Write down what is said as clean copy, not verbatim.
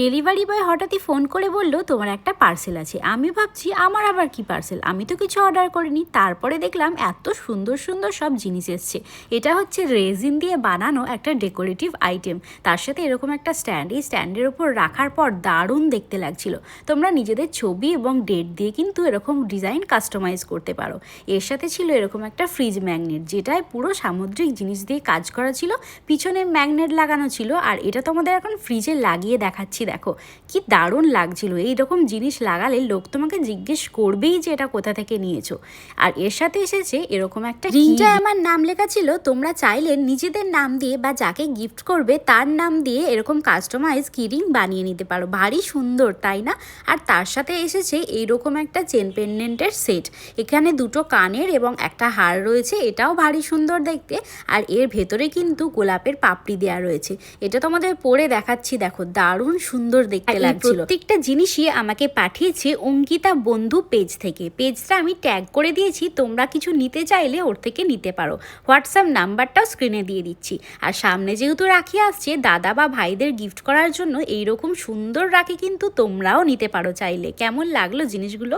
Delivery boy হঠাৎই phone করে বলল তোমার একটা পার্সেল আছে। আমি ভাবছি আমার আবার কি পার্সেল, আমি তো কিছু অর্ডার করিনি। তারপরে দেখলাম এত সুন্দর সুন্দর সব জিনিস এসছে। এটা হচ্ছে রেজিন দিয়ে বানানো একটা ডেকোরেটিভ আইটেম, তার সাথে এরকম একটা স্ট্যান্ড। এই স্ট্যান্ডের উপর রাখার পর দারুণ দেখতে লাগছিল। তোমরা নিজেদের ছবি এবং ডেট দিয়ে কিন্তু এরকম ডিজাইন কাস্টমাইজ করতে পারো। এর সাথে ছিল এরকম একটা ফ্রিজ ম্যাগনেট, যেটায় পুরো সামুদ্রিক জিনিস দিয়ে কাজ করা ছিল, পিছনে ম্যাগনেট লাগানো ছিল। আর এটা তোমাদের এখন ফ্রিজে লাগিয়ে দেখাচ্ছি, দেখো কি দারুণ লাগছিল। এইরকম জিনিস লাগালে লোক তোমাকে জিজ্ঞেস করবেই যে এটা কোথা থেকে নিয়েছো। আর এর সাথে এসেছে এরকম একটা রিংটায় আমার নাম লেখা ছিল। তোমরা চাইলে নিজেদের নাম দিয়ে বা যাকে গিফট করবে তার নাম দিয়ে এরকম কাস্টমাইজ কি রিং বানিয়ে নিতে পারো। ভারী সুন্দর, তাই না? আর তার সাথে এসেছে এইরকম একটা চেন পেন্ডেন্টের সেট। এখানে দুটো কানের এবং একটা হার রয়েছে, এটাও ভারী সুন্দর দেখতে। আর এর ভেতরে কিন্তু গোলাপের পাপড়ি দেওয়া রয়েছে। এটা তোমাদের পরে দেখাচ্ছি, দেখো দারুণ সুন্দর দেখতে লাগছিল। প্রত্যেকটা জিনিসই আমাকে পাঠিয়েছে অঙ্কিতা বন্ধু পেজ থেকে। পেজটা আমি ট্যাগ করে দিয়েছি, তোমরা কিছু নিতে চাইলে ওর থেকে নিতে পারো। হোয়াটসঅ্যাপ নাম্বারটাও স্ক্রিনে দিয়ে দিচ্ছি। আর সামনে যেহেতু রাখি আসছে, দাদা বা ভাইদের গিফট করার জন্য এইরকম সুন্দর রাখি কিন্তু তোমরাও নিতে পারো চাইলে। কেমন লাগলো জিনিসগুলো?